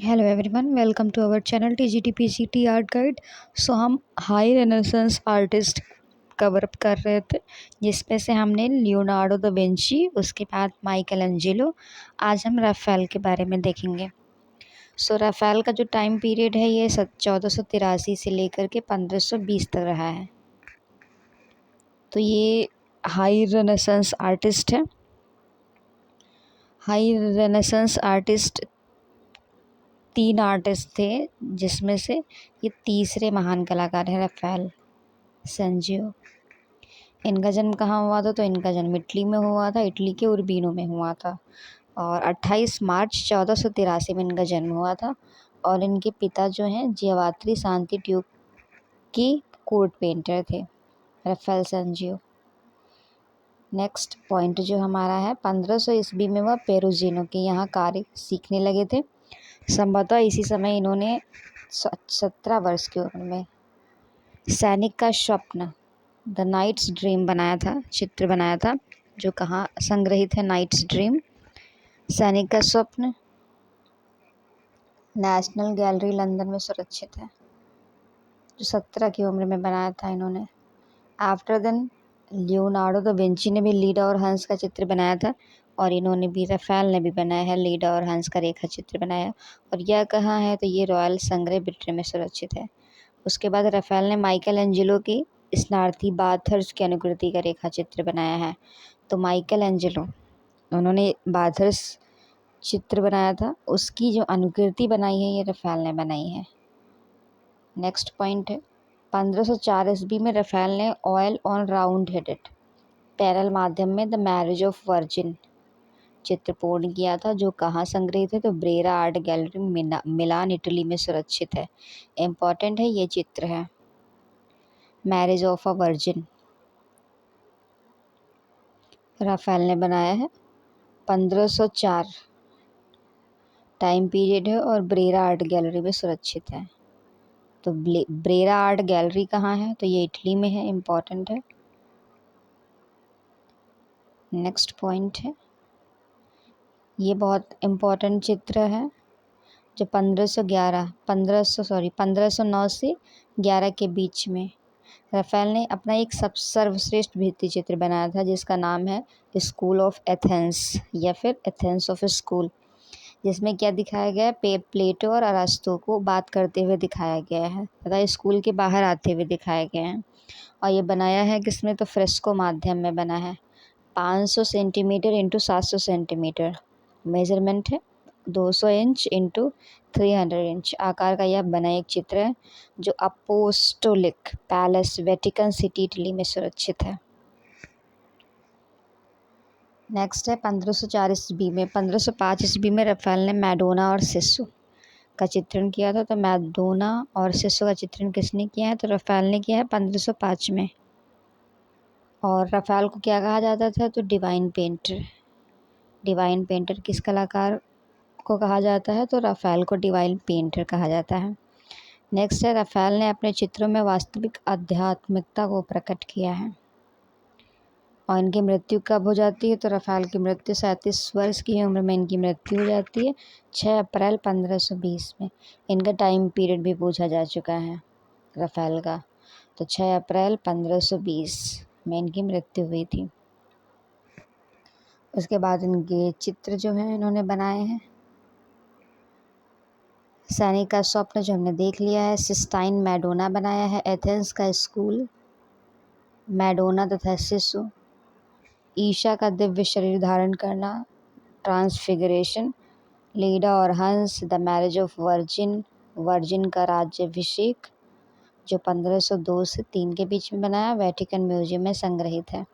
Hello everyone, welcome to our channel TGTPCT art guide. हम high renaissance artist cover up कर रहे थे, जिसमें से हमने लियोनार्डो दा विंची, उसके बाद माइकल एंजेलो। आज हम राफेल के बारे में देखेंगे। राफेल का जो टाइम पीरियड है ये 1483 से लेकर के 1520 तक रहा है। तो ये हाई रेनेसेंस आर्टिस्ट है। हाई रेनेसेंस आर्टिस्ट 3 आर्टिस्ट थे, जिसमें से ये तीसरे महान कलाकार हैं राफेल सेंजियो। इनका जन्म कहाँ हुआ था? तो इनका जन्म इटली में हुआ था, इटली के उर्बीनो में हुआ था। और 28 मार्च 1483 में इनका जन्म हुआ था। और इनके पिता जो हैं जियोवात्री सांति ट्यूब की कोर्ट पेंटर थे, राफेल सेंजियो। नेक्स्ट पॉइंट जो हमारा है, 1500 ईस्वी में वह पेरुजिनो के यहाँ कार्य सीखने लगे थे। संभवतः इसी समय इन्होंने 17 वर्ष की उम्र में सैनिक का स्वप्न, द नाइट्स ड्रीम बनाया था, चित्र बनाया था, जो कहाँ संग्रहित है? नाइट्स ड्रीम, सैनिक का स्वप्न, नेशनल गैलरी लंदन में सुरक्षित है, जो 17 की उम्र में बनाया था इन्होंने। After then Leonardo da Vinci ने भी लीडा और हंस का चित्र बनाया था, और इन्होंने भी, राफेल ने भी बनाया है, लीडा और हंस का रेखा चित्र बनाया। और यह कहाँ है? तो ये रॉयल संग्रह ब्रिटेन में सुरक्षित है। उसके बाद राफेल ने माइकल एंजेलो की स्नार्थी बाथर्स की अनुकृति का रेखा चित्र बनाया है। तो माइकल एंजेलो, उन्होंने बाथर्स चित्र बनाया था, उसकी जो अनुकृति बनाई है ये राफेल ने बनाई है। नेक्स्ट पॉइंट है, 1504 ईस्वी में राफेल ने oil on round headed parallel माध्यम में द मैरिज ऑफ वर्जिन चित्र पूर्ण किया था, जो कहाँ संग्रहित है? तो Brera art gallery Milan, Italy में सुरक्षित है। इम्पॉर्टेंट है ये चित्र है, marriage of a virgin, Raphael ने बनाया है। 1504 टाइम पीरियड है और ब्रेरा आर्ट गैलरी में सुरक्षित है। तो ब्रेरा आर्ट गैलरी कहाँ है? तो ये इटली में है, इम्पॉर्टेंट है। नेक्स्ट पॉइंट है, ये बहुत इम्पॉर्टेंट चित्र है, जो 1509 से 11 के बीच में राफेल ने अपना एक सर्वश्रेष्ठ भित्ति चित्र बनाया था, जिसका नाम है स्कूल ऑफ एथेंस, या फिर एथेंस ऑफ स्कूल, जिसमें क्या दिखाया गया है? प्लेटो और अरस्तु को बात करते हुए दिखाया गया है तथा स्कूल के बाहर आते हुए दिखाए गए हैं। और ये बनाया है किसमें? तो फ्रेस्को माध्यम में बना है। 500 सेंटीमीटर इंटू 700 सेंटीमीटर मेजरमेंट है, 200 इंच इंटू 300 इंच आकार का यह बना एक चित्र है, जो apostolic palace, Vatican city, Italy में सुरक्षित है। नेक्स्ट है 1504 ईस्वी में, 1505 ईस्वी में राफेल ने मैडोना और सिसु का चित्रण किया था। तो मैडोना और सिसु का चित्रण किसने किया है? तो राफेल ने किया है 1505 में। और राफेल को क्या कहा जाता था? तो डिवाइन पेंटर। डिवाइन पेंटर किस कलाकार को कहा जाता है? तो राफेल को डिवाइन पेंटर कहा जाता है। नेक्स्ट है, राफेल ने अपने चित्रों में वास्तविक आध्यात्मिकता को प्रकट किया है। और इनकी मृत्यु कब हो जाती है? तो राफेल की मृत्यु 37 वर्ष की उम्र में इनकी मृत्यु हो जाती है, 6 अप्रैल 1520 में। इनका टाइम पीरियड भी पूछा जा चुका है राफेल का। तो 6 अप्रैल 1520 में इनकी मृत्यु हुई थी। उसके बाद इनके चित्र जो हैं इन्होंने बनाए हैं, सैनिक का स्वप्न जो हमने देख लिया है, सिस्टाइन मैडोना बनाया है, एथेंस का स्कूल, मैडोना तथा शिशु, ईशा का दिव्य शरीर धारण करना, ट्रांसफिगरेशन, लीडा और हंस, the marriage of virgin, virgin का राज्याभिषेक, जो 1502 से 3 के बीच में बनाया, वेटिकन म्यूजियम में संग्रहित है।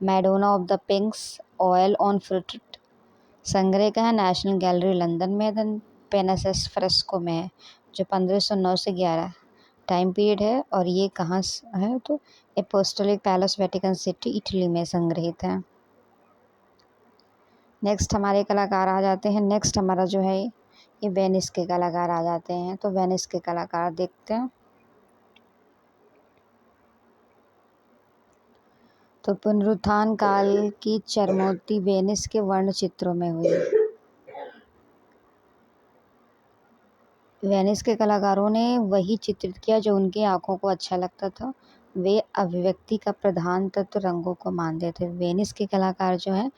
Madonna of the पिंक्स, oil on fruit, संग्रह का है, नेशनल गैलरी लंदन में, देन पेनासेस फ्रेस्को में है, जो 1509 से 11 टाइम पीरियड है। और ये कहाँ है? तो apostolic palace, Vatican city, Italy में संग्रहित है। नेक्स्ट हमारे कलाकार आ जाते हैं। नेक्स्ट हमारा जो है ये वेनिस के कलाकार आ जाते हैं। तो वेनिस के कलाकार देखते हैं। तो पुनरुत्थान काल की चरमोत्ती वेनिस के वर्ण चित्रों में हुई। वेनिस के कलाकारों ने वही चित्रित किया जो उनकी आंखों को अच्छा लगता था। वे अभिव्यक्ति का प्रधान तत्व रंगों को मानते थे। वेनिस के कलाकार जो है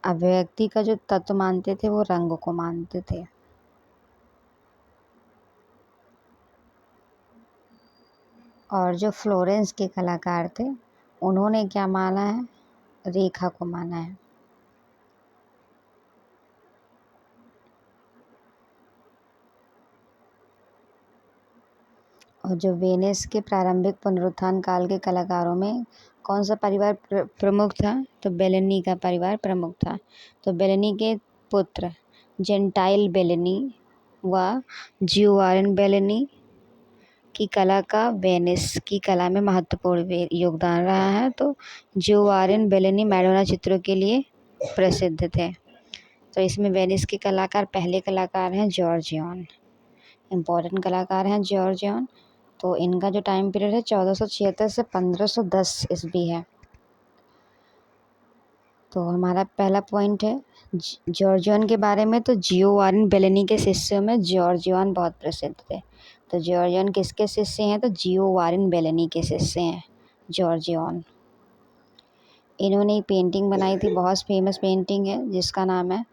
अभिव्यक्ति का जो तत्व मानते थे वो रंग को मानते थे। और जो फ्लोरेंस के कलाकार थे उन्होंने क्या माना है, रेखा को माना है। और जो वेनिस के प्रारंभिक पुनरुत्थान काल के कलाकारों में कौन सा परिवार प्रमुख था, तो बेलेनी का परिवार प्रमुख था। तो बेलेनी के पुत्र जेंटाइल बेलेनी व जियोवारन बेलेनी की कला का वेनिस की कला में महत्वपूर्ण योगदान रहा है। तो जियोवारन बेलेनी मैडोना चित्रों के लिए प्रसिद्ध थे। तो इसमें वेनिस के कलाकार पहले कलाकार हैं जॉर्जियन, इम्पोर्टेंट कलाकार हैं जॉर्जियन। तो इनका जो टाइम पीरियड है 1476 से 1510 ईस्वी है। तो हमारा पहला पॉइंट है जॉर्जियन के बारे में। तो जियोवारन बेलेनी के शिष्यों में जॉर्जियन बहुत प्रसिद्ध थे। तो जॉर्जियन किसके शिष्य हैं, तो जियोवारन बेलेनी के शिष्य हैं जॉर्जियन। इन्होंने एक पेंटिंग बनाई थी, बहुत फेमस पेंटिंग है जिसका नाम है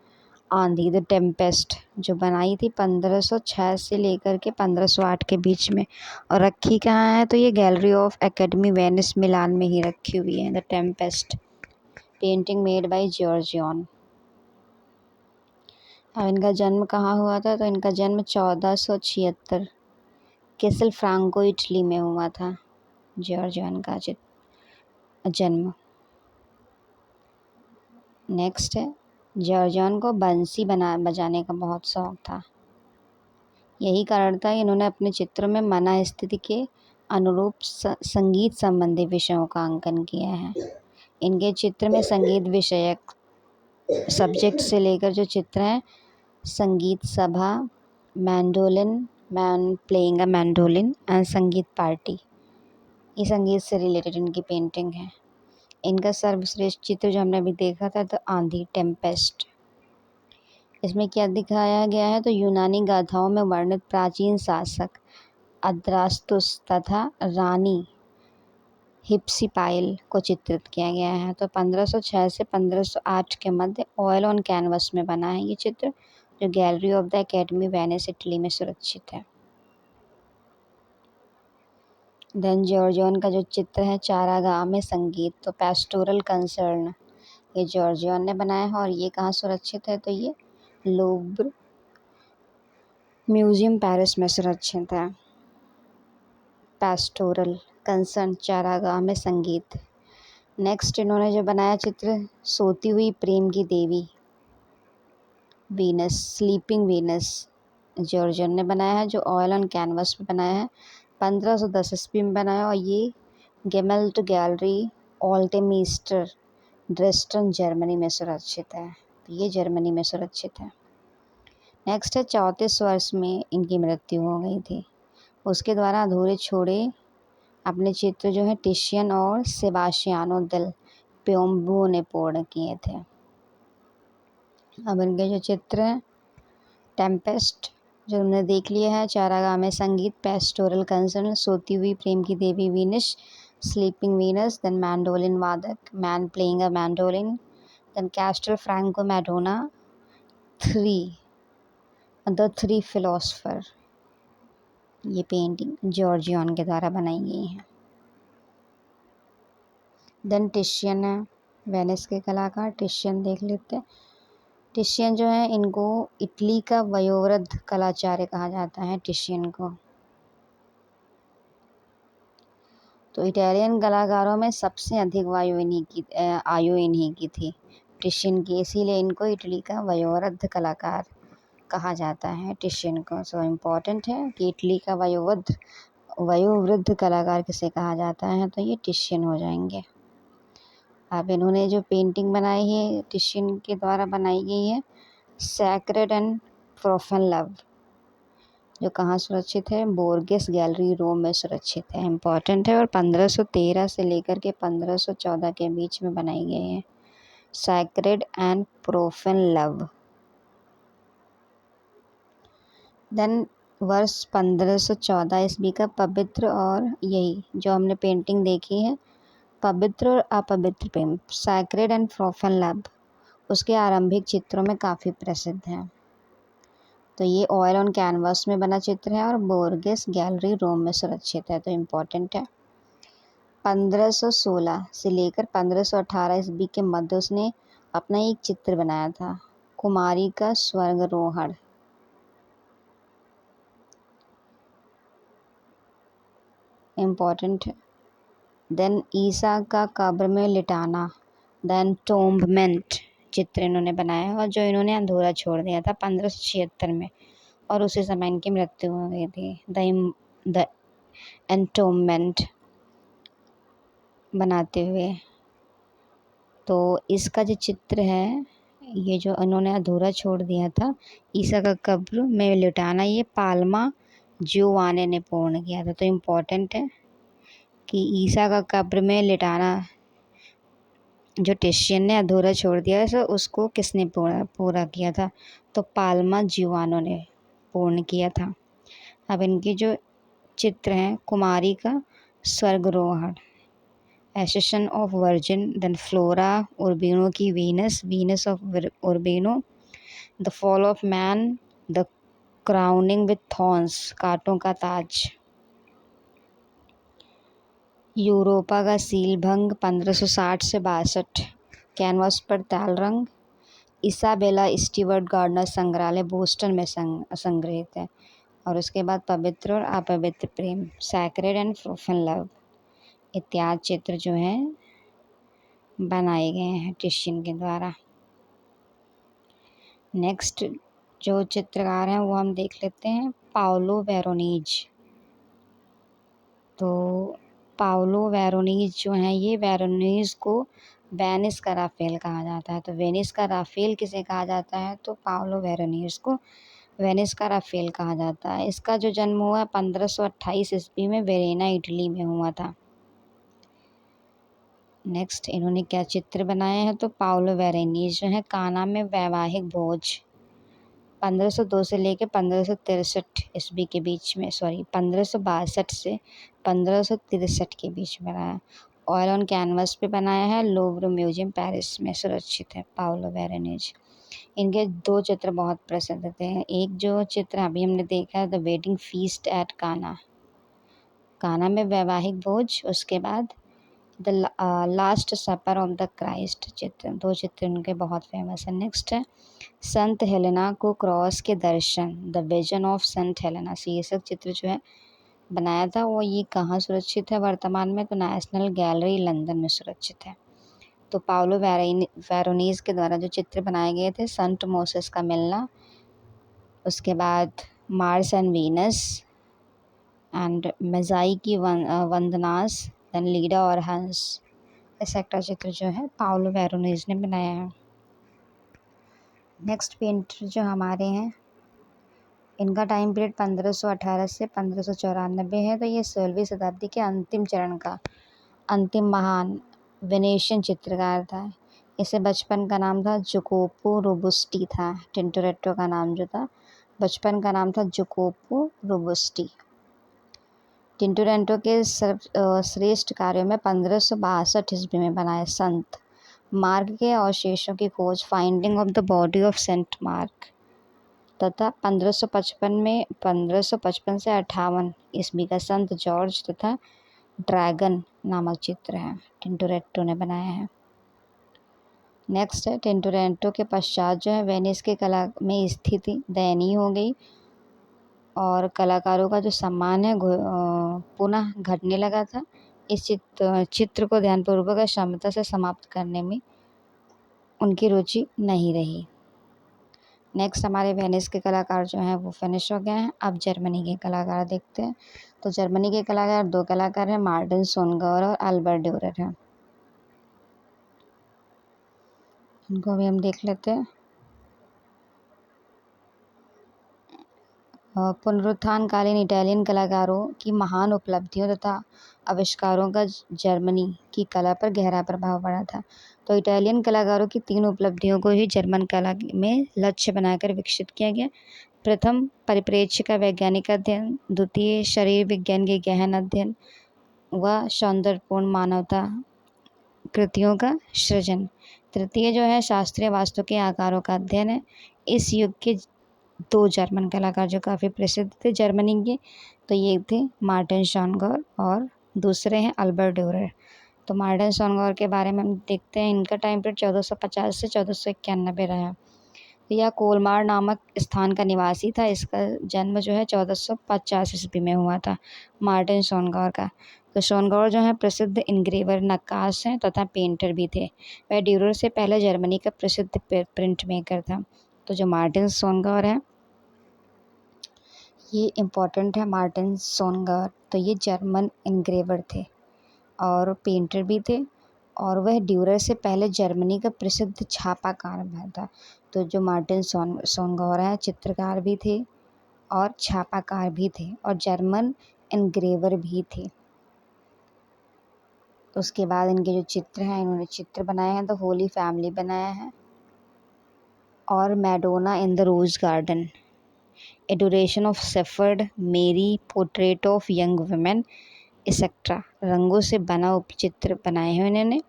आंधी द टेम्पेस्ट, जो बनाई थी 1506 से लेकर के 1508 के बीच में। और रखी कहाँ है, तो ये गैलरी ऑफ एकेडमी वेनिस मिलान में ही रखी हुई है। The Tempest painting made by Georgian. अब इनका जन्म कहाँ हुआ था, तो इनका जन्म 1476 केसल फ्रांको इटली में हुआ था जॉर्जियन का जन्म। नेक्स्ट है जॉर्जियन को बंसी बजाने का बहुत शौक था। यही कारण था इन्होंने अपने चित्र में मना स्थिति के अनुरूप संगीत संबंधी विषयों का अंकन किया है। इनके चित्र में संगीत विषयक सब्जेक्ट से लेकर जो चित्र हैं, संगीत सभा, mandolin, man playing a mandolin and संगीत पार्टी, ये संगीत से रिलेटेड इनकी पेंटिंग है। इनका सर्वश्रेष्ठ चित्र जो हमने अभी देखा था, तो आंधी टेम्पेस्ट। इसमें क्या दिखाया गया है, तो यूनानी गाथाओं में वर्णित प्राचीन शासक अद्रास्तुस तथा रानी हिप्सिपाइल को चित्रित किया गया है। तो 1506 से 1508 के मध्य ऑयल ऑन कैनवस में बना है ये चित्र, जो gallery of the academy Venice Italy में सुरक्षित है। देन जॉर्जियन का जो चित्र है चारागाह में संगीत, तो पेस्टोरल कंसर्न, ये जॉर्जियन ने बनाया है। और ये कहाँ सुरक्षित है, तो ये लूव्र म्यूजियम पेरिस में सुरक्षित है। पेस्टोरल कंसर्न चारागाह में संगीत। नेक्स्ट इन्होंने जो बनाया चित्र सोती हुई प्रेम की देवी वीनस, स्लीपिंग वीनस, जॉर्जियन ने बनाया है, जो ऑयल ऑन कैनवस पे बनाया है। 1510 ईस्वी में बनाया और ये गेमेल्ट गैलरी ऑल्टेमीस्टर ड्रेस्टन जर्मनी में सुरक्षित है। तो ये जर्मनी में सुरक्षित है। नेक्स्ट है 34 वर्ष में इनकी मृत्यु हो गई थी। उसके द्वारा अधूरे छोड़े अपने चित्र जो है टिशियन और सेबास्टियानो देल पियोम्बो ने पूर्ण किए थे। अब इनके जो चित्र हैं टेम्पेस्ट जो हमने देख लिया है, चारागाह में संगीत, पेस्टोरल कंसर्न, सोती हुई प्रेम की देवी Venus, sleeping Venus, then mandolin वादक, man playing a mandolin, then Castelfranco Madonna, the three philosopher, ये पेंटिंग जॉर्जियन के द्वारा बनाई गई है। देन टिशियन है, वेनिस के कलाकार टिशियन देख लेते हैं। टिशियन जो है इनको इटली का वयोवृद्ध कलाचार्य कहा जाता है टिशियन को। तो इटालियन कलाकारों में सबसे अधिक आयु इन्हीं की थी टिशियन की, इसीलिए इनको इटली का वयोवृद्ध कलाकार कहा जाता है टिशियन को। सो इम्पॉर्टेंट है कि इटली का वयोवृद्ध कलाकार किसे कहा जाता है, तो ये टिशियन हो जाएंगे। अब इन्होंने जो पेंटिंग बनाई है टिशियन के द्वारा बनाई गई है सैक्रेड एंड प्रोफेन लव, जो कहाँ सुरक्षित है, बोर्गेस गैलरी रोम में सुरक्षित है, इम्पॉर्टेंट है। और 1513 से लेकर के 1514 के बीच में बनाई गई है sacred and profane love. Then वर्ष 1514 ईस्वी का पवित्र और यही जो हमने पेंटिंग देखी है, पवित्र और अपवित्र प्रेम, सैक्रेड एंड प्रोफेन लव, उसके आरंभिक चित्रों में काफ़ी प्रसिद्ध है। तो ये ऑयल ऑन कैनवास में बना चित्र है और बोर्गेस गैलरी रोम में सुरक्षित है, तो इम्पोर्टेंट है। 1516 से लेकर 1518 ईस्वी के मध्य उसने अपना एक चित्र बनाया था, कुमारी का स्वर्गारोहण। इम्पोर्टेंट है। देन ईसा का कब्र में लिटाना, देन टोम्बमेंट चित्र इन्होंने बनाया और जो इन्होंने अधूरा छोड़ दिया था 1576 में, और उसी समय इनकी मृत्यु हो गई थी। द एंटोम्बमेंट बनाते हुए। तो इसका जो चित्र है, ये जो इन्होंने अधूरा छोड़ दिया था, ईसा का कब्र में लिटाना, ये पाल्मा जियोवाने ने पूर्ण किया था। तो इम्पोर्टेंट है कि ईसा का कब्र में लिटाना जो टिशियन ने अधूरा छोड़ दिया है, उसको किसने पूरा किया था? तो पाल्मा जियोवानो ने पूर्ण किया था। अब इनकी जो चित्र हैं, कुमारी का स्वर्गारोहण, ascension of virgin, then Flora Urbino की Venus of Urbino, the fall of man, the crowning with thorns, कांटों का ताज, यूरोपा का सील भंग 1560 से 62, कैनवास पर ताल रंग, इसाबेला स्टीवर्ट गार्डनर संग्रहालय बोस्टन में संग्रहित है। और उसके बाद पवित्र और अपवित्र प्रेम, सैक्रेड एंड प्रोफेन लव इत्यादि चित्र जो हैं बनाए गए हैं टिशियन के द्वारा। नेक्स्ट जो चित्रकार हैं वो हम देख लेते हैं, पाओलो वेरोनीज। तो पाओलो वेरोनीज जो हैं, ये वेरोनीज को वेनिस का राफेल कहा जाता है। तो वेनिस का राफेल किसे कहा जाता है? तो पाओलो वेरोनीज को वेनिस का राफेल कहा जाता है। इसका जो जन्म हुआ 1528 ईस्वी में वेरेना इटली में हुआ था। नेक्स्ट इन्होंने क्या चित्र बनाए हैं? तो पाओलो वेरोनीज जो है काना में वैवाहिक भोज 1502 से लेकर 1563 ईस्वी के बीच में, 1562 से 1563 के बीच में बनाया। ऑयल ऑन कैनवस पे बनाया है, लोव्र म्यूजियम पेरिस में सुरक्षित है पाओलो वेरोनीज। इनके दो चित्र बहुत प्रसिद्ध थे। एक जो चित्र अभी हमने देखा है, द वेडिंग फीस्ट एट काना, काना में वैवाहिक भोज, उसके बाद the last supper of the Christ चित्र, दो चित्र उनके बहुत फेमस है। नेक्स्ट है संत हेलेना को क्रॉस के दर्शन, the vision of Sant Helena, शीर्षक चित्र जो है बनाया था वो ये कहाँ सुरक्षित है वर्तमान में? तो नेशनल गैलरी लंदन में सुरक्षित है। तो पाओलो वेरोनीज के द्वारा जो चित्र बनाए गए थे, संत मोसेस का मिलना, उसके बाद मार्स एंड वीनस एंड मेजाई की वंदनास, देन लीडा और हंस, एक्सेट्रा चित्र जो है पाओलो वेरोनीज ने बनाया है। नेक्स्ट पेंटर जो हमारे हैं, इनका टाइम पीरियड 1518 से 1594 है। तो ये 16वीं शताब्दी के अंतिम चरण का अंतिम महान वेनेशियन चित्रकार था। इसे बचपन का नाम था जोकोपो रोबुस्टी था। टिंटोरेट्टो का नाम जो था, बचपन का नाम था जोकोपो रोबुस्टी। टिंटोरेट्टो के श्रेष्ठ कार्यों में 1562 ईस्वी में बनाए संत मार्क के अवशेषों की खोज, finding of the body of Saint Mark, तथा 1555 से 58 ईस्वी का संत जॉर्ज तथा ड्रैगन नामक चित्र है, टिंटोरेट्टो ने बनाया है। नेक्स्ट है टिंटोरेट्टो के पश्चात जो है वेनिस के कला में स्थिति दयनीय हो गई और कलाकारों का जो सम्मान है पुनः घटने लगा था। इस चित्र को ध्यानपूर्वक क्षमता से समाप्त करने में उनकी रुचि नहीं रही। नेक्स्ट हमारे वेनिस के कलाकार जो हैं वो फिनिश हो गए हैं। अब जर्मनी के कलाकार देखते हैं। तो जर्मनी के कलाकार दो कलाकार हैं, मार्टिन सोनगौर और अल्बर्ट ड्यूरर हैं। इनको भी हम देख लेते हैं। पुनरुत्थानकालीन इटालियन कलाकारों की महान उपलब्धियों तथा आविष्कारों का जर्मनी की कला पर गहरा प्रभाव पड़ा था। तो इटालियन कलाकारों की तीन उपलब्धियों को ही जर्मन कला में लक्ष्य बनाकर विकसित किया गया। प्रथम परिप्रेक्ष्य का वैज्ञानिक अध्ययन, द्वितीय शरीर विज्ञान के गहन अध्ययन व सौंदर्यपूर्ण मानवता कृतियों का सृजन, तृतीय जो है शास्त्रीय वास्तु के आकारों का अध्ययन है। इस युग के दो जर्मन कलाकार जो काफ़ी प्रसिद्ध थे जर्मनी के, तो ये थे मार्टिन शॉनगॉर और दूसरे हैं अल्बर्ट ड्यूरर। तो मार्टिन शॉनगॉर के बारे में हम देखते हैं, इनका टाइम पीरियड 1450 से 1491 रहा। तो यह कोलमार नामक स्थान का निवासी था। इसका जन्म जो है 1450 ईस्वी में हुआ था मार्टिन शॉनगॉर का। तो शॉनगॉर जो है प्रसिद्ध इनग्रेवर, नक्काश हैं तथा पेंटर भी थे। वह ड्यूरर से पहले जर्मनी का प्रसिद्ध प्रिंट मेकर था। तो जो मार्टिन शॉनगॉर है ये इम्पोर्टेंट है। मार्टिन शॉनगॉर तो ये जर्मन इनग्रेवर थे और पेंटर भी थे, और वह ड्यूरर से पहले जर्मनी का प्रसिद्ध छापाकार भी था। तो जो मार्टिन शॉनगॉर है चित्रकार भी थे और छापाकार भी थे और जर्मन इनग्रेवर भी थे। उसके बाद इनके जो चित्र हैं, इन्होंने चित्र बनाए हैं, द होली फैमिली बनाया है और Madonna in the rose garden, adoration of shepherd Mary, portrait of young women etcetera, रंगों से बना उपचित्र बनाए हैं इन्होंने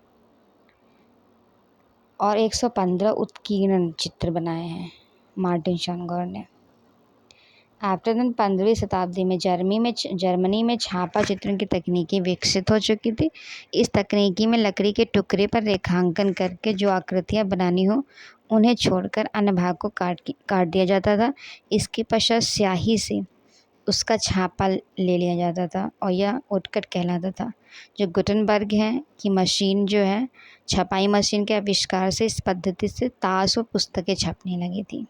और 115 उत्कीर्ण चित्र बनाए हैं मार्टिन शॉनगॉर ने। आफ्टर देन 15वीं शताब्दी में जर्मनी में छापा चित्रण की तकनीकी विकसित हो चुकी थी। इस तकनीकी में लकड़ी के टुकड़े पर रेखांकन करके जो आकृतियां बनानी हो उन्हें छोड़कर अन्य भाग को काट दिया जाता था। इसके पश्चात स्याही से उसका छापा ले लिया जाता था और यह उत्कट कहलाता था। जो गुटनबर्ग है की मशीन जो है, छपाई मशीन के आविष्कार से इस पद्धति से ताश व पुस्तकें छपने लगी थी।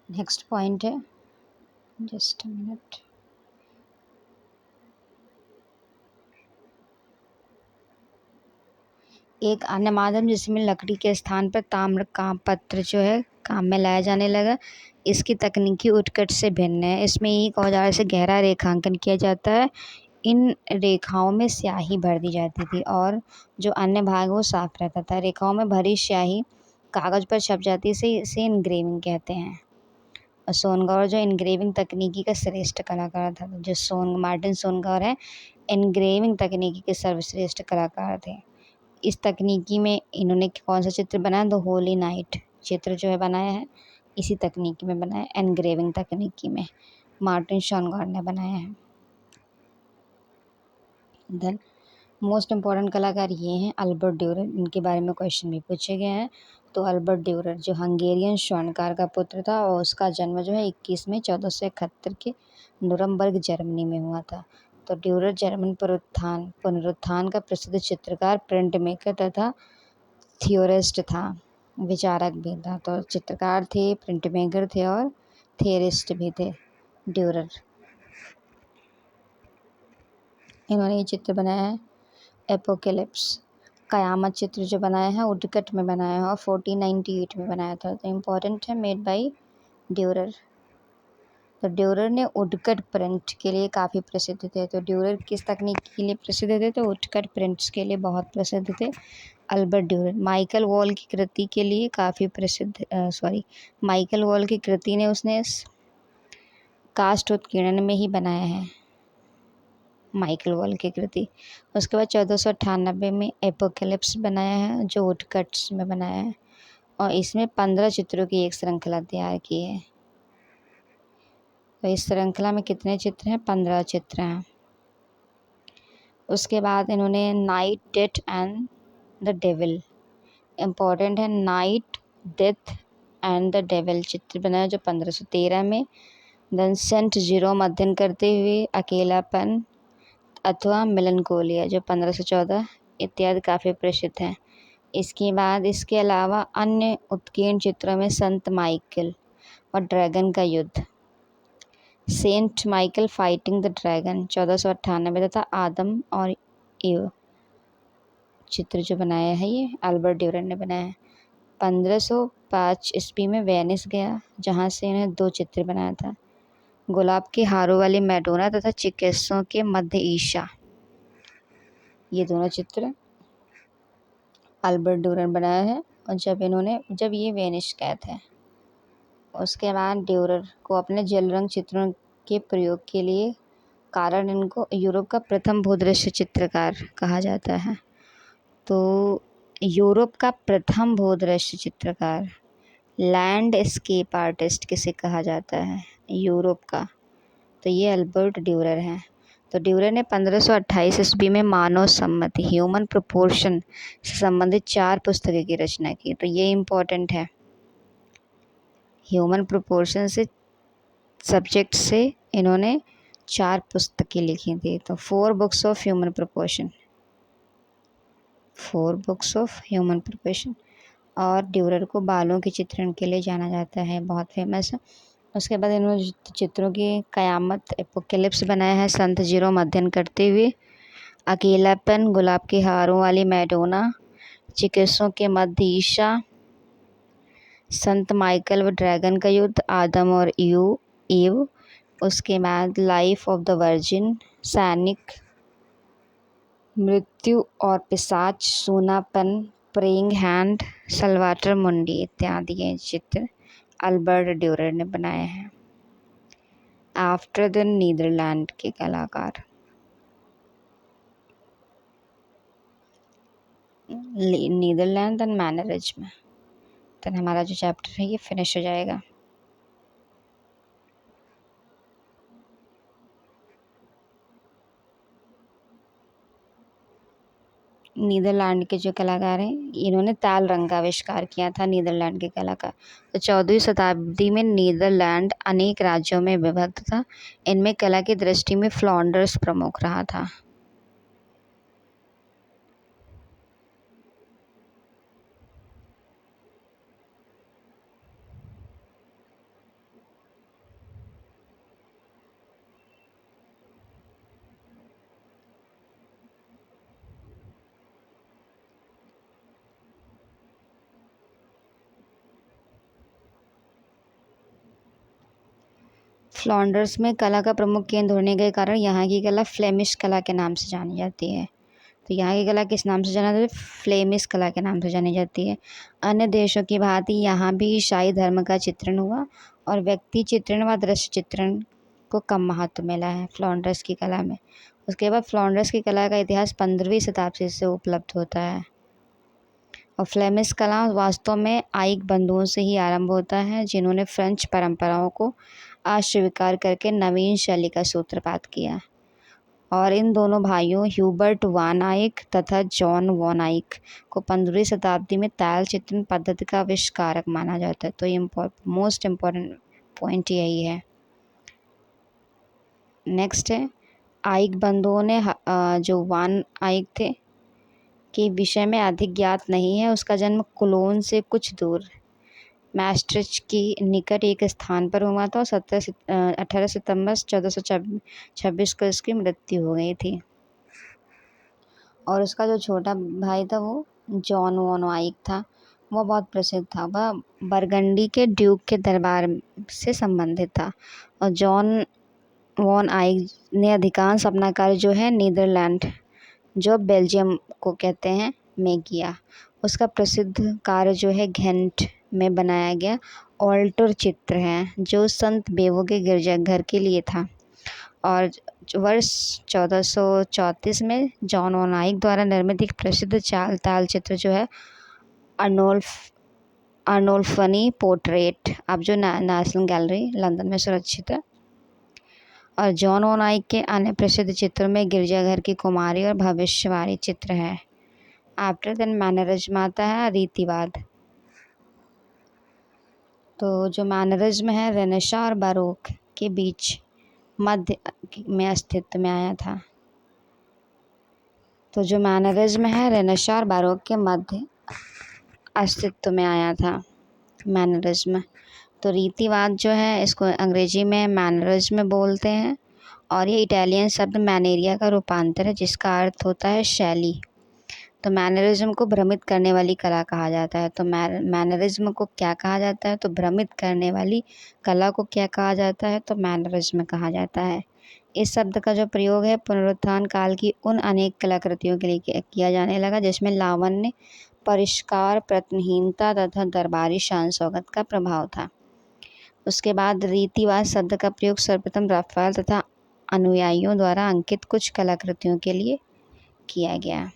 नेक्स्ट पॉइंट है, जस्ट अ मिनट, एक अन्य माध्यम जिसमें लकड़ी के स्थान पर ताम्र का पत्र जो है काम में लाया जाने लगा। इसकी तकनीकी उत्कट से भिन्न है। इसमें एक औजार से गहरा रेखांकन किया जाता है। इन रेखाओं में स्याही भर दी जाती थी और जो अन्य भाग वो साफ रहता था। रेखाओं में भरी स्याही कागज पर छप जाती है, इसे इनग्रेविंग कहते हैं। और शॉनगॉर जो इनग्रेविंग तकनीकी का श्रेष्ठ कलाकार था। जो मार्टिन शॉनगॉर है इनग्रेविंग तकनीकी के सर्वश्रेष्ठ कलाकार थे। इस तकनीकी में इन्होंने कौन सा चित्र बनाया, द होली नाइट चित्र जो है बनाया है, इसी तकनीकी में बनाया, एनग्रेविंग तकनीकी में मार्टिन शॉनगॉर ने बनाया है। देन मोस्ट इम्पॉर्टेंट कलाकार ये हैं अल्बर्ट ड्यूरर, इनके बारे में क्वेश्चन भी पूछे गए हैं। तो अल्बर्ट ड्यूरर जो हंगेरियन स्वर्णकार का पुत्र था और उसका जन्म जो है 21 मई 1471 के नुरम्बर्ग जर्मनी में हुआ था। तो ड्यूरर जर्मन पुनरुत्थान का प्रसिद्ध चित्रकार, प्रिंट मेकर तथा थियोरिस्ट था, विचारक भी था। तो चित्रकार थे, प्रिंट मेकर थे और थियोरिस्ट भी थे ड्यूरर। इन्होंने ये चित्र बनाया है एपोकेलिप्स, कयामत चित्र जो बनाया है वुडकट में बनाया है और 1498 में बनाया था। तो इम्पोर्टेंट है, मेड बाय ड्यूरर। तो ड्यूरर ने वुडकट प्रिंट के लिए काफ़ी प्रसिद्ध थे। तो ड्यूरर किस तकनीक के लिए प्रसिद्ध थे, तो वुडकट प्रिंट्स के लिए बहुत प्रसिद्ध थे अल्बर्ट ड्यूरर। माइकल वॉल की कृति के लिए काफ़ी प्रसिद्ध माइकल वॉल की कृति ने उसने कास्ट उत्कीर्णन में ही बनाया है, माइकल वॉल की कृति। उसके बाद 1498 में एपोकेलिप्स बनाया है जो वुडकट्स में बनाया है और इसमें 15 चित्रों की एक श्रृंखला तैयार की है। तो इस श्रृंखला में कितने चित्र हैं, 15 चित्र हैं। उसके बाद इन्होंने knight, death and the devil, important है, knight, death and the devil चित्र बनाया जो 1513 में। देन सेंट जीरोम अध्ययन करते हुए अकेलापन अथवा मेलनकोलिया जो 1514 इत्यादि काफ़ी प्रसिद्ध हैं। इसके बाद इसके अलावा अन्य उत्कीर्ण चित्रों में संत माइकल और ड्रैगन का युद्ध, Saint Michael fighting the dragon 1498 तथा आदम और ईव चित्र जो बनाया है ये अल्बर्ट ड्यूरर ने बनाया है। 1505 ईस्वी में वेनिस गया जहाँ से इन्हें 2 चित्र बनाया था, गुलाब के हारों वाली मैडोना तथा चिकित्सों के मध्य ईशा, ये दोनों चित्र अल्बर्ट ड्यूरर बनाया है। और जब ये वेनिस गए थे, उसके बाद ड्यूरर को अपने जल रंग चित्रों के प्रयोग के लिए कारण इनको यूरोप का प्रथम भूदृश्य चित्रकार कहा जाता है। तो यूरोप का प्रथम भूदृश्य चित्रकार, लैंडस्केप आर्टिस्ट किसे कहा जाता है यूरोप का, तो ये अल्बर्ट ड्यूरर हैं। तो ड्यूरर ने 1528 ईस्वी में मानव सम्मति ह्यूमन प्रोपोर्शन से संबंधित 4 पुस्तकें की रचना की। तो ये इम्पोर्टेंट है, ह्यूमन प्रोपोर्शन से सब्जेक्ट से इन्होंने 4 पुस्तकें लिखी थी। तो 4 books of human proportion, 4 books of human proportion. और ड्यूरर को बालों के चित्रण के लिए जाना जाता है, बहुत फेमस है। उसके बाद इन्होंने चित्रों की कयामत एपोकेलिप्स बनाया है, संत जीरो मध्यन करते हुए, अकेलापन, गुलाब के हारों वाली मैडोना, चिकित्सों के मध्य ईशा, संत माइकल व ड्रैगन का युद्ध, आदम और ईव। उसके बाद लाइफ ऑफ द वर्जिन, सैनिक, मृत्यु और पिशाच, सूनापन, प्रेइंग हैंड, सलवाटर मुंडी इत्यादि ये चित्र अल्बर्ट ड्यूरर ने बनाए हैं। आफ्टर द नीदरलैंड के कलाकार, नीदरलैंड एंड मैनरिज्म, तो हमारा जो चैप्टर है ये फिनिश हो जाएगा। नीदरलैंड के जो कलाकार हैं, इन्होंने ताल रंग का आविष्कार किया था नीदरलैंड के कलाकार। तो 14वीं शताब्दी में नीदरलैंड अनेक राज्यों में विभक्त था। इनमें कला की दृष्टि में फ्लॉन्डर्स प्रमुख रहा था। फ्लॉन्डर्स में कला का प्रमुख केंद्र होने के कारण यहाँ की कला फ्लेमिश कला के नाम से जानी जाती है। तो यहाँ की कला किस नाम से जाना जाता है? फ्लेमिश कला के नाम से जानी जाती है। अन्य देशों की भांति यहाँ भी ईसाई धर्म का चित्रण हुआ और व्यक्ति चित्रण व दृश्य चित्रण को कम महत्व मिला है फ्लॉन्डर्स की कला में। उसके बाद फ्लॉन्डर्स की कला का इतिहास 15वीं शताब्दी से उपलब्ध होता है। और फ्लेमिश कला वास्तव में आइक बंधुओं से ही आरंभ होता है, जिन्होंने फ्रेंच परंपराओं को अस्वीकार करके नवीन शैली का सूत्रपात किया। और इन दोनों भाइयों ह्यूबर्ट वान आइक तथा जॉन वॉन आइक को 15वीं शताब्दी में तैल चित्रण पद्धति का आविष्कारक माना जाता है। तो ये मोस्ट इम्पॉर्टेंट पॉइंट यही है। नेक्स्ट है, आइक बंधुओं ने जो वान आइक थे के विषय में अधिक ज्ञात नहीं है। उसका जन्म कुलोन से कुछ दूर मैस्ट्रिच के निकट एक स्थान पर हुआ था और 18 सितंबर 1426 को इसकी मृत्यु हो गई थी। और उसका जो छोटा भाई था वो जॉन वॉन आइक था, वो बहुत प्रसिद्ध था। वह बरगंडी के ड्यूक के दरबार से संबंधित था। और जॉन वॉन आइक ने अधिकांश अपना कार्य जो है नीदरलैंड, जो बेल्जियम को कहते हैं, में किया। उसका प्रसिद्ध कार्य जो है घेंट में बनाया गया ऑल्टर चित्र है, जो संत बेवो के गिरजाघर के लिए था। और वर्ष 1434 में जॉन वॉन आइक द्वारा निर्मित एक प्रसिद्ध ताल चित्र जो है अर्नोल्फनी पोर्ट्रेट, अब जो नेशनल गैलरी लंदन में सुरक्षित है। और जॉन वॉन आइक के अन्य प्रसिद्ध चित्रों में गिरजाघर की कुमारी और भविष्यवाणी चित्र है। आफ्टर देन मैनरिज्म आता है रीतिवाद। तो जो मैनरिज्म है रेनेसां और बारोक के बीच मध्य में अस्तित्व में आया था। तो जो मैनरिज्म है रेनेसां और बारोक के मध्य अस्तित्व में आया था मैनरिज्म। तो रीतिवाद जो है इसको अंग्रेजी में मैनरिज्म बोलते हैं और ये इटालियन शब्द मैनेरिया का रूपांतर है, जिसका अर्थ होता है शैली। तो मैनरिज्म को भ्रमित करने वाली कला कहा जाता है। तो मैनरिज्म को क्या कहा जाता है? तो भ्रमित करने वाली कला को क्या कहा जाता है? तो मैनरिज्म कहा जाता है। इस शब्द का जो प्रयोग है पुनरुत्थान काल की उन अनेक कलाकृतियों के लिए किया जाने लगा जिसमें लावण्य, परिष्कार, प्रत्नहीनता तथा दरबारी शान शौकत का प्रभाव था। उसके बाद रीतिवाद शब्द का प्रयोग सर्वप्रथम राफेल तथा अनुयायियों द्वारा अंकित कुछ कलाकृतियों के लिए किया गया।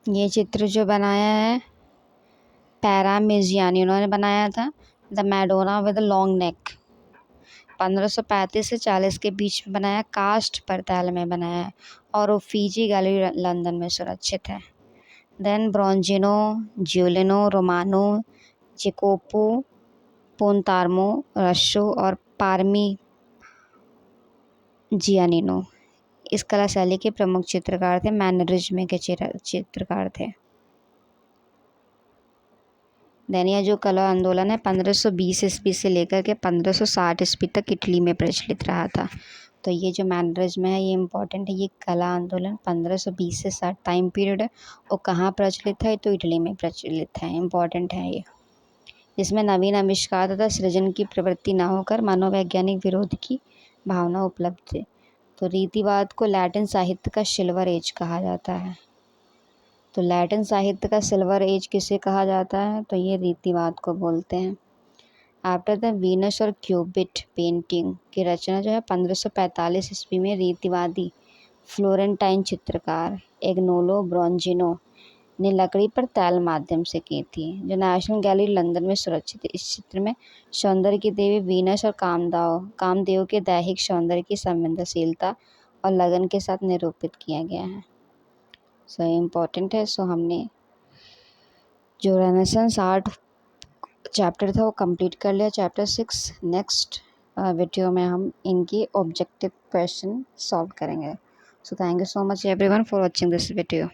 ये चित्र जो बनाया है पैरामिजियानी उन्होंने बनाया था। The Madonna with long neck 1535 से 40 के बीच में बनाया, कास्ट पड़ताल में बनाया है और उफीजी गैलरी लंदन में सुरक्षित है। देन ब्रॉन्जिनो, जियोलिनो, रोमानो, जेकोपो, पोंतार्मो, रशो और पारमी जियानिनो इस कला शैली के प्रमुख चित्रकार थे, मैनरिज्म के चित्रकार थे। देन यह जो कला आंदोलन है 1520 ईस्वी से लेकर के 1560 ईस्वी तक इटली में प्रचलित रहा था। तो ये जो मैनरिज्म है ये इम्पोर्टेंट है। ये कला आंदोलन 1520 से 60 टाइम पीरियड है और कहाँ प्रचलित है, तो इटली में प्रचलित है। इम्पोर्टेंट है ये। इसमें नवीन आविष्कार तथा सृजन की प्रवृत्ति न होकर मनोवैज्ञानिक विरोध की भावना उपलब्ध थी। तो रीतिवाद को लैटिन साहित्य का सिल्वर एज कहा जाता है। तो लैटिन साहित्य का सिल्वर एज किसे कहा जाता है, तो ये रीतिवाद को बोलते हैं। आफ्टर द वीनस और क्यूबिट पेंटिंग की रचना जो है 1545 ईस्वी में रीतिवादी फ्लोरेंटाइन चित्रकार एग्नोलो ब्रॉन्जिनो ने लकड़ी पर तैल माध्यम से की थी, जो नेशनल गैलरी लंदन में सुरक्षित है। इस चित्र में सौंदर्य की देवी वीनस और कामदेव के दैहिक सौंदर्य की संवेदनशीलता और लगन के साथ निरूपित किया गया है। सो इम्पोर्टेंट है। सो हमने जो रेनेसांस आर्ट चैप्टर था वो कंप्लीट कर लिया, चैप्टर 6। नेक्स्ट वीडियो में हम इनकी ऑब्जेक्टिव क्वेश्चन सॉल्व करेंगे। So thank you so much everyone for watching this video.